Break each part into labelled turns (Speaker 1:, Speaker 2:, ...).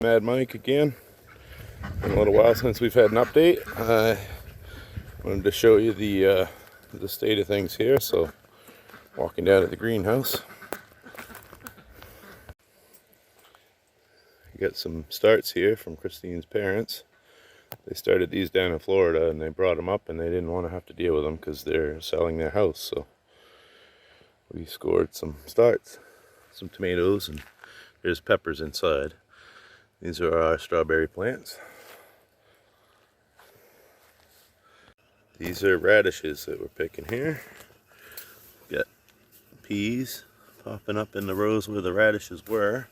Speaker 1: Mad Mike again. Been a little while since we've had an update. I wanted to show you the state of things here. So, walking down to the greenhouse. You got some starts here from Christine's parents. They started these down in Florida and they brought them up and they didn't want to have to deal with them because they're selling their house. So we scored some starts, some tomatoes, and there's peppers inside. These are our strawberry plants. These are radishes that we're picking here. Got peas popping up in the rows where the radishes were.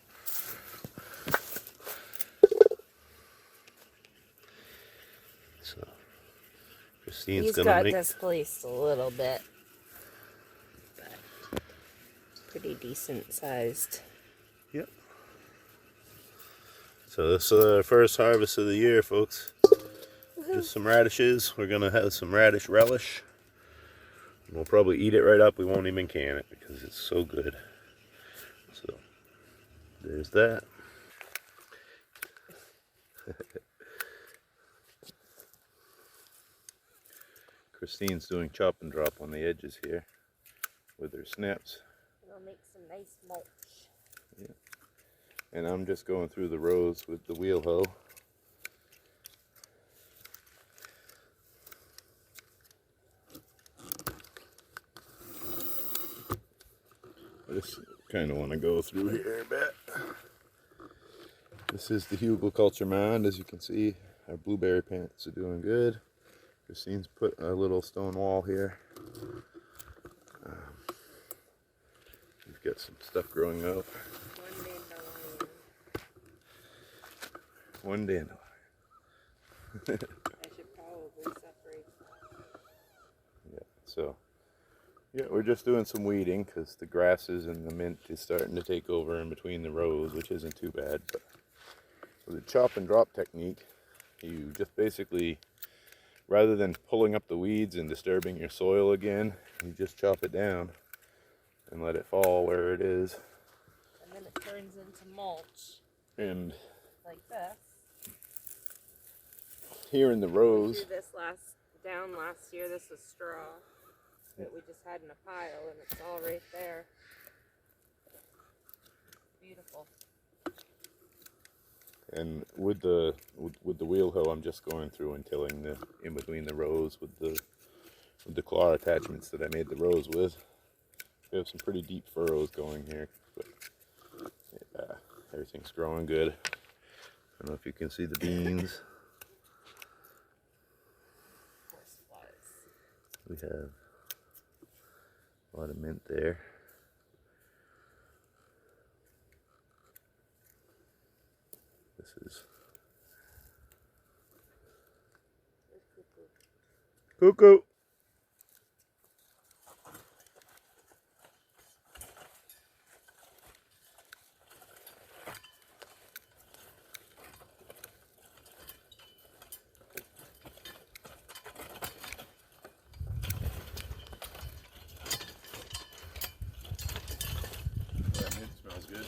Speaker 1: So Christine's gonna make...
Speaker 2: displaced a little bit, but pretty decent sized.
Speaker 1: Yep. So this is our first harvest of the year, folks. Just some radishes. We're gonna have some radish relish. And we'll probably eat it right up. We won't even can it because it's so good. So there's that. Christine's doing chop and drop on the edges here with her snips.
Speaker 2: It'll make some nice mulch.
Speaker 1: Yeah. And I'm just going through the rows with the wheel hoe. I just kind of want to go through here a bit. This is the hugelkultur mound. As you can see, our blueberry plants are doing good. Christine's put a little stone wall here. We've got some stuff growing up. One dandelion.
Speaker 2: I should probably separate that.
Speaker 1: Yeah, so yeah, we're just doing some weeding because the grasses and the mint is starting to take over in between the rows, which isn't too bad. But with the chop and drop technique, you just basically, rather than pulling up the weeds and disturbing your soil again, you just chop it down and let it fall where it is.
Speaker 2: And then it turns into mulch.
Speaker 1: And
Speaker 2: like this.
Speaker 1: Here in the rows.
Speaker 2: We threw this down last year. This was straw that we just had in a pile, and it's all right there. Beautiful.
Speaker 1: And with the wheel hoe, I'm just going through and tilling the in between the rows with the claw attachments that I made the rows with. We have some pretty deep furrows going here, but everything's growing good. I don't know if you can see the beans. We have a lot of mint there. This is cuckoo. That mint smells good.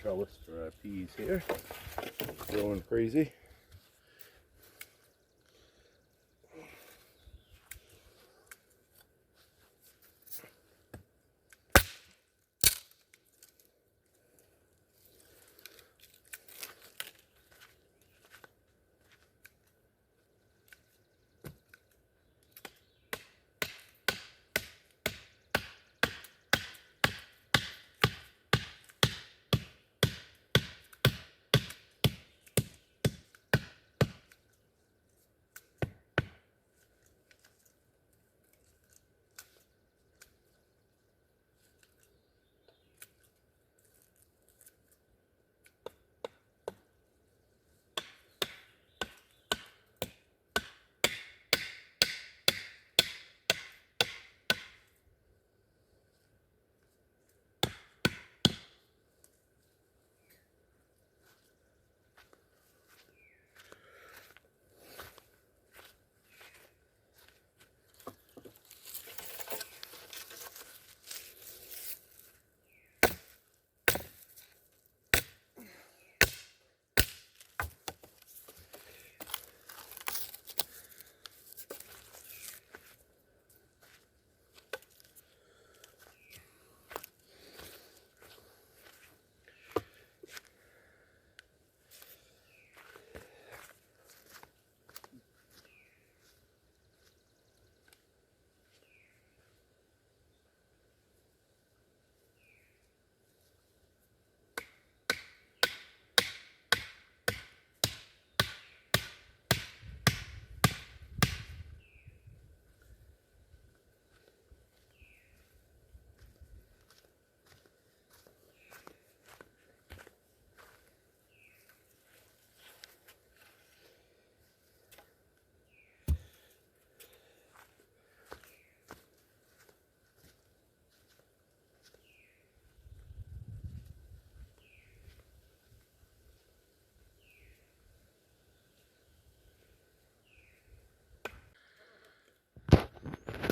Speaker 1: trellis for our peas here. Growing crazy.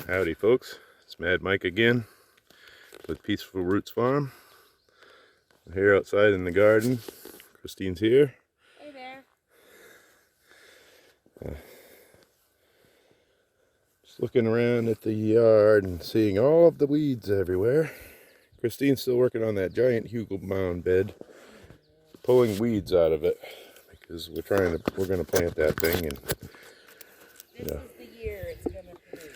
Speaker 1: Howdy folks, it's Mad Mike again with Peaceful Roots Farm. I'm here outside in the garden. Christine's here.
Speaker 2: Hey there.
Speaker 1: Just looking around at the yard and seeing all of the weeds everywhere. Christine's still working on that giant hugel mound bed, pulling weeds out of it because we're gonna plant that thing, and
Speaker 2: This is the year it's gonna produce.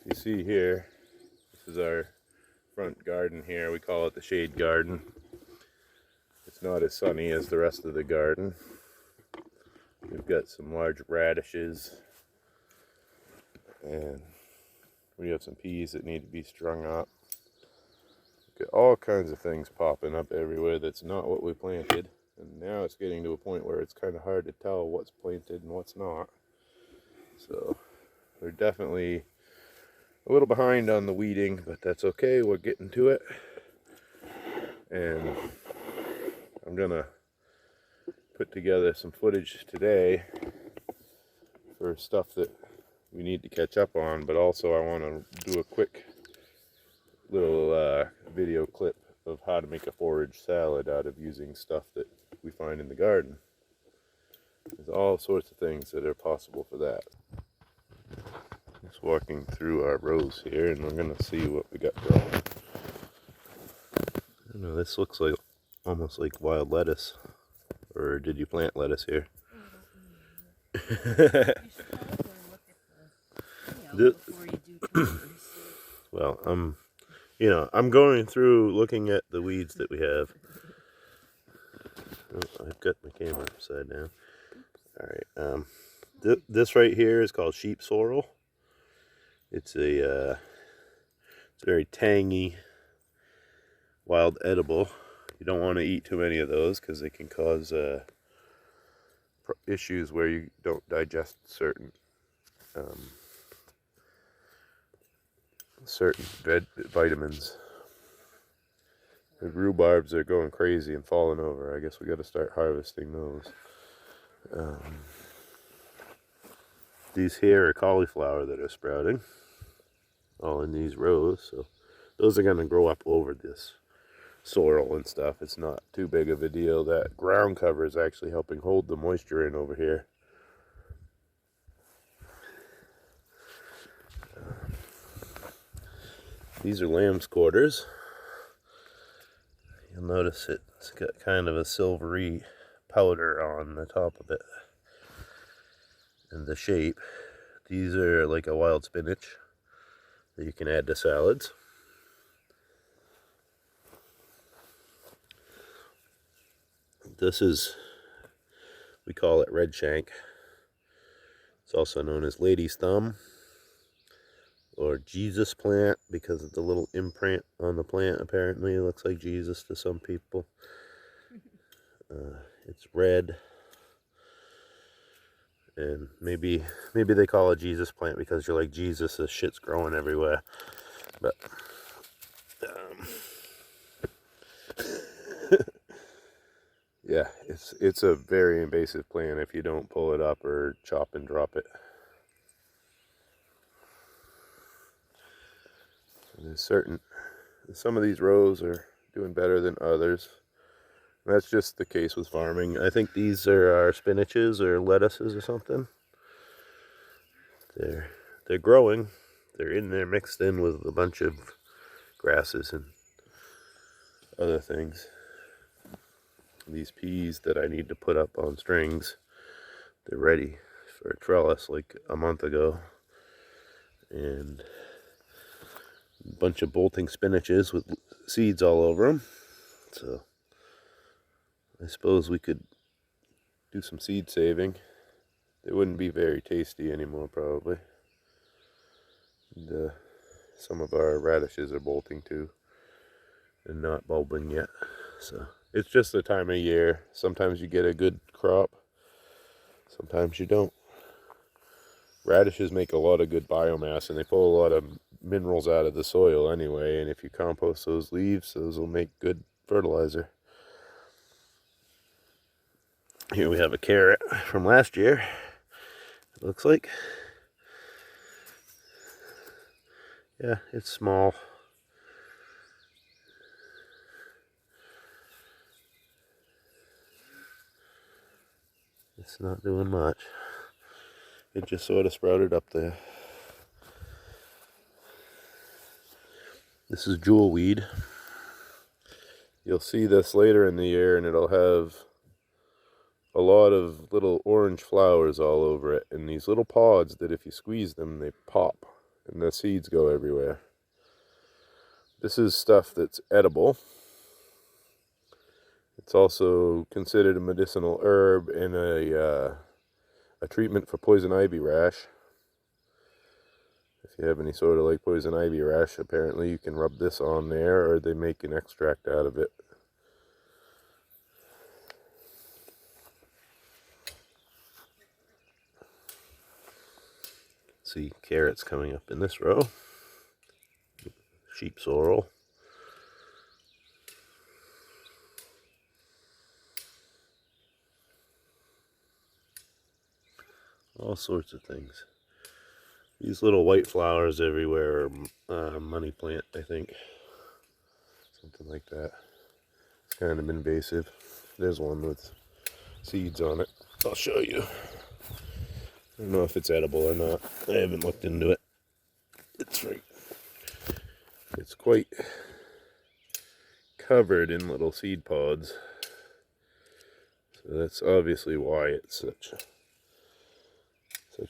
Speaker 1: you see here, this is our front garden here. We call it the shade garden. It's not as sunny as the rest of the garden. We've got some large radishes, and we have some peas that need to be strung up. Got all kinds of things popping up everywhere that's not what we planted, and now it's getting to a point where it's kind of hard to tell what's planted and what's not. So we're definitely a little behind on the weeding, but that's okay. We're getting to it, and I'm gonna put together some footage today for stuff that we need to catch up on, but also I want to do a quick little video clip of how to make a forage salad out of using stuff that we find in the garden. There's all sorts of things that are possible for that. Just walking through our rows here, and we're gonna see what we got growing. I don't know, this looks like almost like wild lettuce. Or did you plant lettuce here?
Speaker 2: You should probably look at the layout before you do tours.
Speaker 1: Well, I'm going through looking at the weeds that we have. Oh, I've got my camera upside down. All right. This right here is called sheep sorrel. It's a very tangy wild edible. You don't want to eat too many of those because they can cause issues where you don't digest certain vitamins. The rhubarbs are going crazy and falling over. I guess we got to start harvesting those. These here are cauliflower that are sprouting. all in these rows. So those are going to grow up over this soil and stuff. It's not too big of a deal. That ground cover is actually helping hold the moisture in over here. These are lamb's quarters. You'll notice it's got kind of a silvery powder on the top of it. And the shape, these are like a wild spinach that you can add to salads. This is, we call it red shank. It's also known as lady's thumb or Jesus plant because of the little imprint on the plant. Apparently it looks like Jesus to some people. It's red, and maybe they call it Jesus plant because you're like, Jesus, this shit's growing everywhere. But yeah, it's a very invasive plant if you don't pull it up or chop and drop it. There's some of these rows are doing better than others. And that's just the case with farming. I think these are our spinaches or lettuces or something. They're growing. They're in there mixed in with a bunch of grasses and other things. These peas that I need to put up on strings, they're ready for a trellis like a month ago. And a bunch of bolting spinaches with seeds all over them. So I suppose we could do some seed saving. They wouldn't be very tasty anymore probably. And, some of our radishes are bolting too and not bulbing yet. So it's just the time of year. Sometimes you get a good crop, sometimes you don't. Radishes make a lot of good biomass and they pull a lot of minerals out of the soil anyway, and if you compost those leaves, those will make good fertilizer. Here we have a carrot from last year, it looks like. Yeah, it's small. It's not doing much. It just sort of sprouted up there. This is jewel weed. You'll see this later in the year and it'll have a lot of little orange flowers all over it, and these little pods that if you squeeze them they pop and the seeds go everywhere. This is stuff that's edible. It's also considered a medicinal herb and a treatment for poison ivy rash. If you have any sort of like poison ivy rash, apparently you can rub this on there, or they make an extract out of it. See carrots coming up in this row. Sheep sorrel. All sorts of things. These little white flowers everywhere are money plant, I think. Something like that. It's kind of invasive. There's one with seeds on it. I'll show you. I don't know if it's edible or not. I haven't looked into it. It's quite covered in little seed pods. So that's obviously why it's such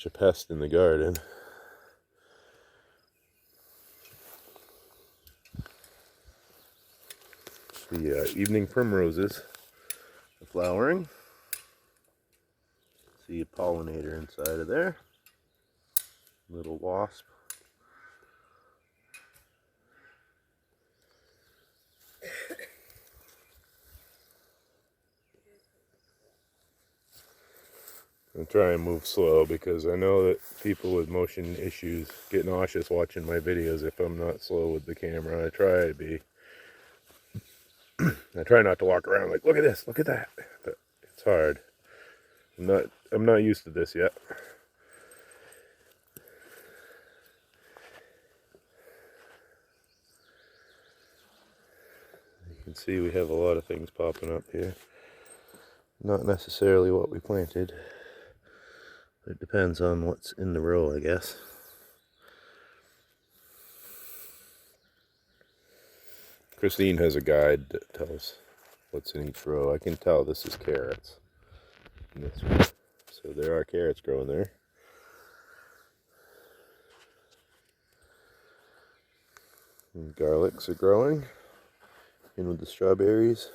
Speaker 1: a pest in the garden. The evening primroses are flowering. See a pollinator inside of there. Little wasp. I'm trying to move slow because I know that people with motion issues get nauseous watching my videos if I'm not slow with the camera. I try to be. I try not to walk around like, look at this, look at that. But it's hard. I'm not used to this yet. can see we have a lot of things popping up here. Not necessarily what we planted. It depends on what's in the row, I guess. Christine has a guide that tells what's in each row. I can tell this is carrots in this row. So there are carrots growing there. And garlics are growing in with the strawberries.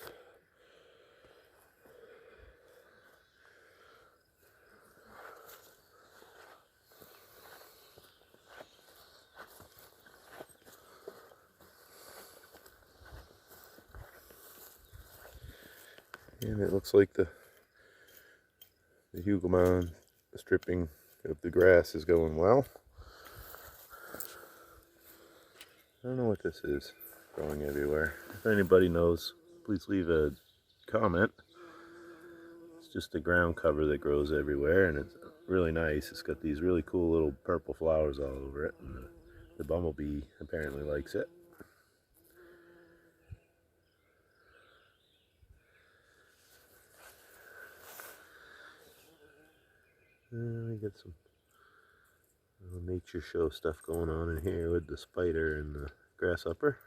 Speaker 1: And it looks like the Hugomon stripping of the grass is going well. I don't know what this is growing everywhere. If anybody knows, please leave a comment. It's just a ground cover that grows everywhere, and it's really nice. It's got these really cool little purple flowers all over it, and the bumblebee apparently likes it. We got some nature show stuff going on in here with the spider and the grasshopper.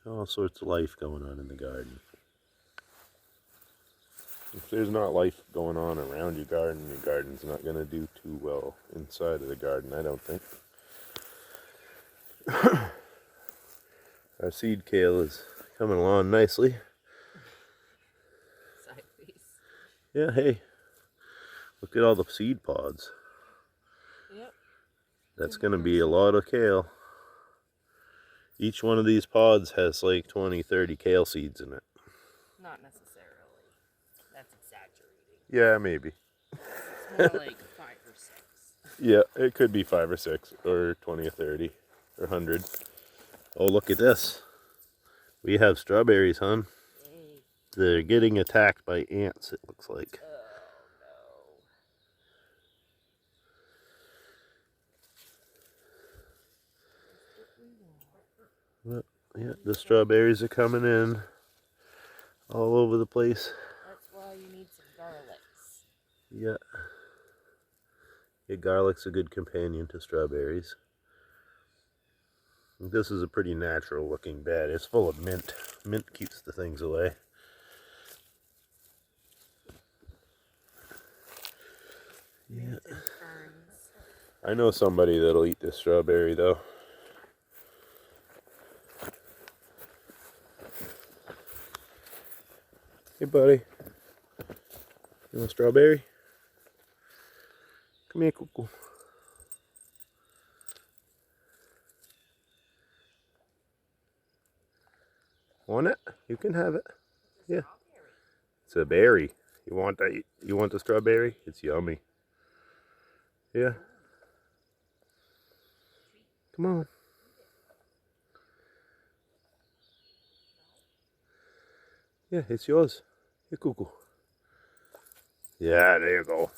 Speaker 1: All sorts of life going on in the garden. If there's not life going on around your garden's not going to do too well inside of the garden, I don't think. Our seed kale is coming along nicely.
Speaker 2: Side piece.
Speaker 1: Yeah, hey. Look at all the seed pods.
Speaker 2: Yep.
Speaker 1: That's going to be a lot of kale. Each one of these pods has like 20, 30 kale seeds in it.
Speaker 2: Not necessarily. That's exaggerating.
Speaker 1: Yeah, maybe.
Speaker 2: It's more like 5 or 6.
Speaker 1: Yeah, it could be 5 or 6, or 20 or 30, or 100. Oh, look at this. We have strawberries, hon.
Speaker 2: Yay.
Speaker 1: They're getting attacked by ants, it looks like. Well, yeah, the strawberries are coming in all over the place.
Speaker 2: That's why you need some garlics.
Speaker 1: Yeah. Yeah, garlic's a good companion to strawberries. This is a pretty natural looking bed. It's full of mint. Mint keeps the things away. Yeah. I know somebody that'll eat this strawberry though. Hey buddy, you want a strawberry? Come here, Cuckoo. Want it? You can have it. Yeah. It's a berry. You want that? You want the strawberry? It's yummy. Yeah. Come on. Yeah, it's yours. Here, Cuckoo. Yeah, there you go.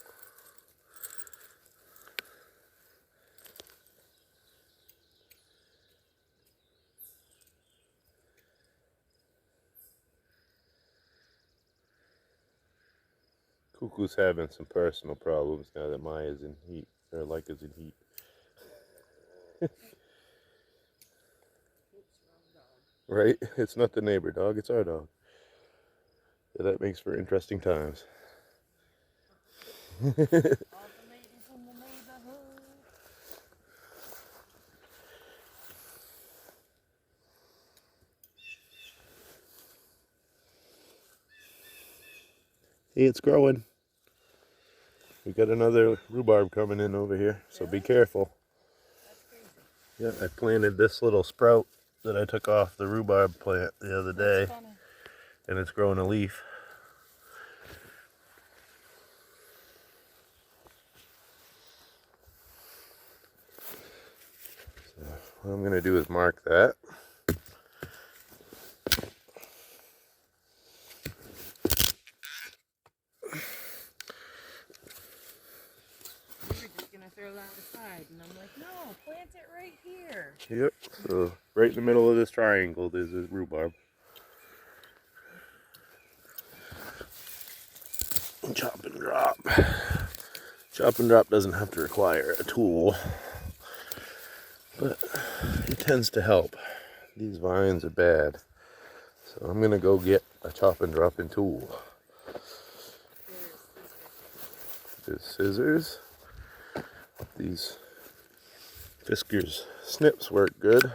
Speaker 1: Cuckoo's having some personal problems now that Maya's in heat, or Leica's in heat. Right? It's not the neighbor dog, it's our dog. So that makes for interesting times.
Speaker 2: All the ladies in the neighborhood.
Speaker 1: Hey, it's growing. We got another rhubarb coming in over here, so be careful. Yeah, I planted this little sprout that I took off the rhubarb plant the other day, and it's growing a leaf. So what I'm going to do is mark that.
Speaker 2: throw that aside. And I'm like, no, plant it right here.
Speaker 1: Yep. So right in the middle of this triangle, there's a rhubarb. Chop and drop. Chop and drop doesn't have to require a tool, but it tends to help. These vines are bad, so I'm gonna go get a chop and dropping tool. There's scissors. These Fiskars snips work good.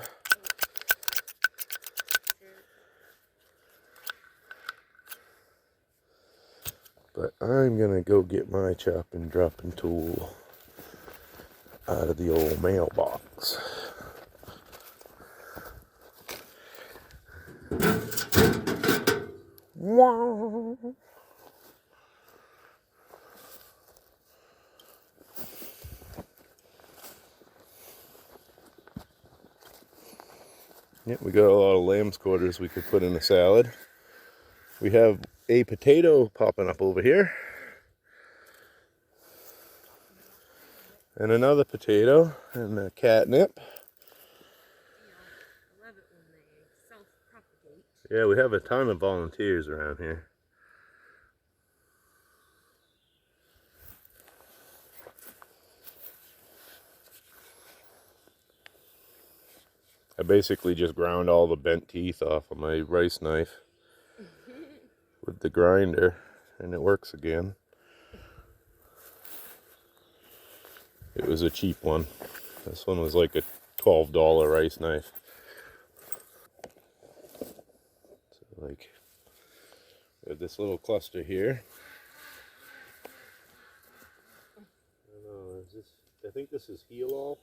Speaker 1: But I'm gonna go get my chop and dropping tool out of the old mailbox. Wow. Yeah, we got a lot of lamb's quarters we could put in a salad. We have a potato popping up over here. And another potato and a catnip.
Speaker 2: I love it when they self-propagate.
Speaker 1: Yeah, we have a ton of volunteers around here. I basically just ground all the bent teeth off of my rice knife with the grinder, and it works again. It was a cheap one. This one was like a $12 rice knife. So like, we have this little cluster here. I don't know, is this, I think this is heel-all.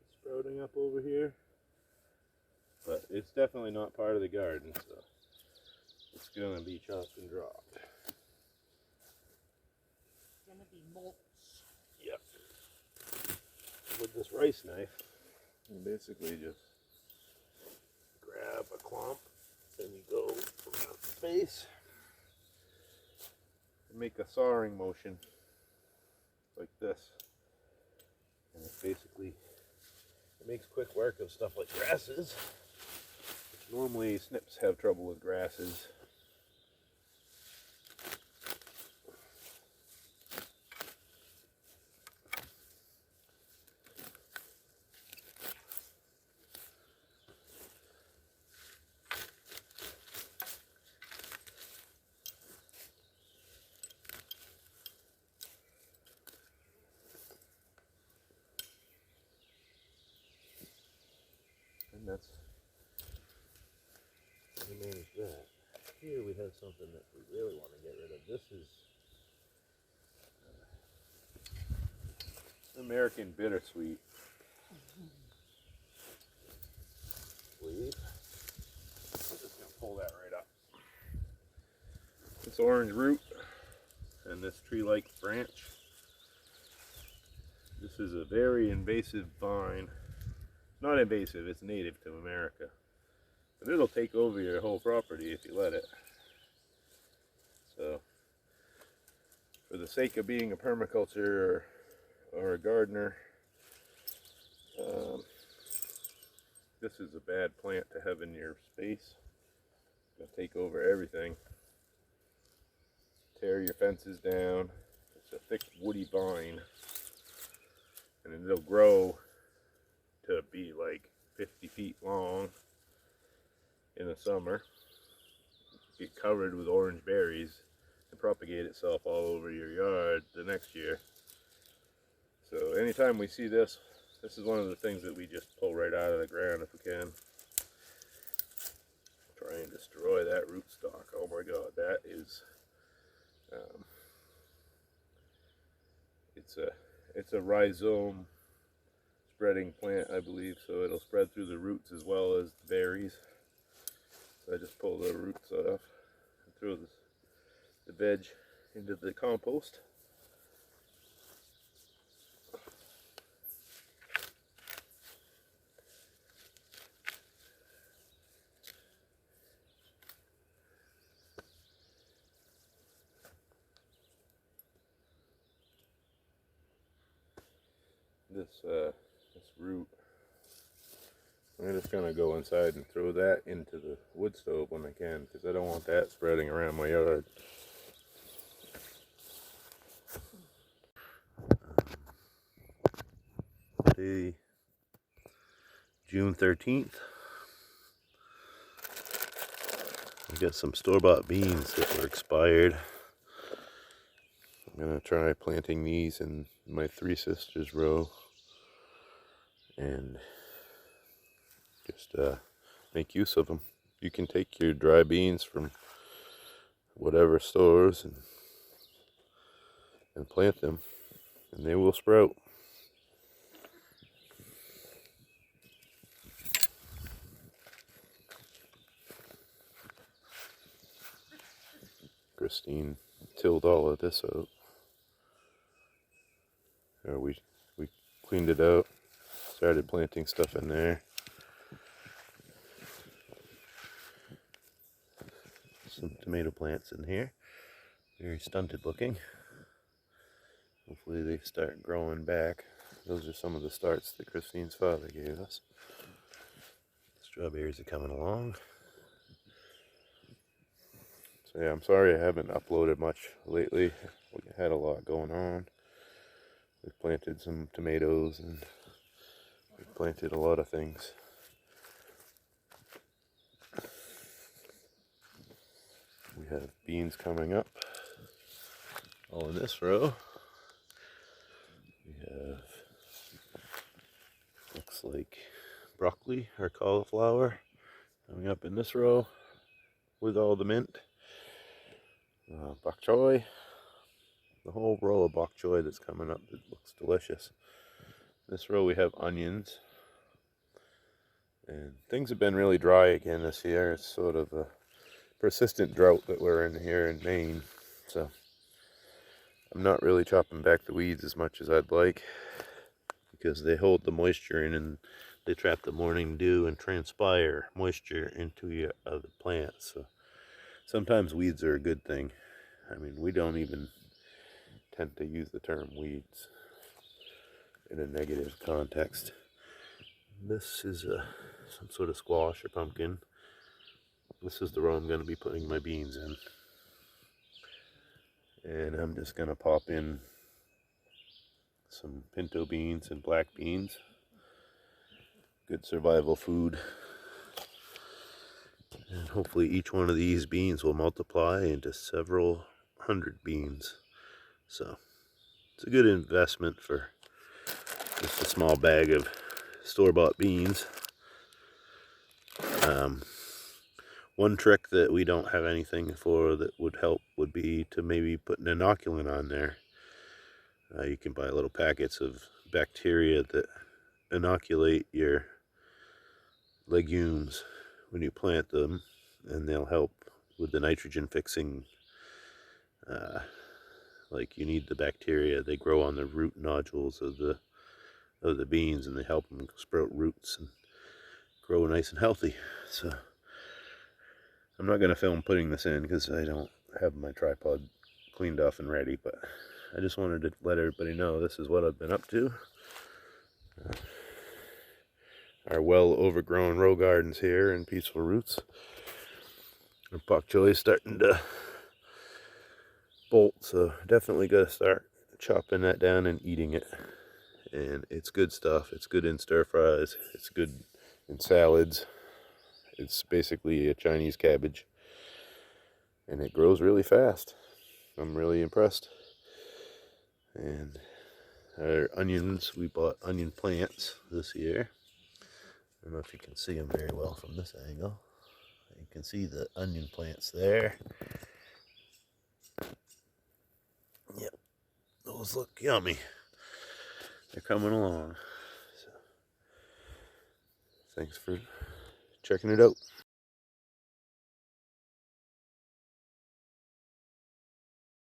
Speaker 1: It's sprouting up over here. But it's definitely not part of the garden, so it's gonna be chopped and dropped.
Speaker 2: It's gonna be mulch.
Speaker 1: Yep. With this rice knife, you basically just grab a clump, then you go around the base and make a sawing motion like this. And it basically, it makes quick work of stuff like grasses, which normally snips have trouble with grasses. And that's how we manage that. Here we have something that we really want to get rid of. This is American bittersweet. Leaf. I'm just gonna pull that right up. This orange root and this tree-like branch. This is a very invasive vine. Not invasive, it's native to America. But it'll take over your whole property if you let it. So, for the sake of being a permaculture or a gardener, this is a bad plant to have in your space. It'll take over everything. Tear your fences down. It's a thick woody vine. And it'll grow to be like 50 feet long in the summer. Get covered with orange berries and propagate itself all over your yard the next year. So anytime we see this, this is one of the things that we just pull right out of the ground if we can. Try and destroy that rootstock. Oh my god, that is it's a rhizome spreading plant, I believe, so it'll spread through the roots as well as the berries. So I just pull the roots off and throw the veg into the compost. this root. I'm just gonna go inside and throw that into the wood stove when I can, because I don't want that spreading around my yard. Today, June 13th. I got some store-bought beans that were expired. I'm gonna try planting these in my Three Sisters row and just make use of them. You can take your dry beans from whatever stores and plant them, and they will sprout. Christine tilled all of this out. We cleaned it out, started planting stuff in there. Some tomato plants in here, very stunted looking. Hopefully they start growing back. Those are some of the starts that Christine's father gave us. Strawberries are coming along. So yeah, I'm sorry I haven't uploaded much lately. We had a lot going on. We planted some tomatoes and we planted a lot of things. We have beans coming up all in this row. We have, looks like broccoli or cauliflower coming up in this row with all the mint. Bok choy, the whole row of bok choy that's coming up that looks delicious. This row we have onions, and things have been really dry again this year. It's sort of a persistent drought that we're in here in Maine, so I'm not really chopping back the weeds as much as I'd like, because they hold the moisture in and they trap the morning dew and transpire moisture into your other plants. So sometimes weeds are a good thing. I mean, we don't even tend to use the term weeds in a negative context. This is some sort of squash or pumpkin. This is the row I'm going to be putting my beans in. And I'm just going to pop in some pinto beans and black beans. Good survival food. And hopefully each one of these beans will multiply into several hundred beans. So it's a good investment for just a small bag of store-bought beans. One trick that we don't have anything for that would help would be to maybe put an inoculant on there. You can buy little packets of bacteria that inoculate your legumes when you plant them, and they'll help with the nitrogen fixing. Like, you need the bacteria. They grow on the root nodules of the beans, and they help them sprout roots and grow nice and healthy. So I'm not going to film putting this in because I don't have my tripod cleaned off and ready, but I just wanted to let everybody know this is what I've been up to. Our well overgrown row gardens here in Peaceful Roots. Our bok choy is starting to bolt, so definitely got to start chopping that down and eating it. And it's good stuff. It's good in stir fries. It's good in salads. It's basically a Chinese cabbage, and it grows really fast. I'm really impressed. And our onions, we bought onion plants this year. I don't know if you can see them very well from this angle. You can see the onion plants there. Yep, those look yummy. They're coming along. So, thanks for checking it out.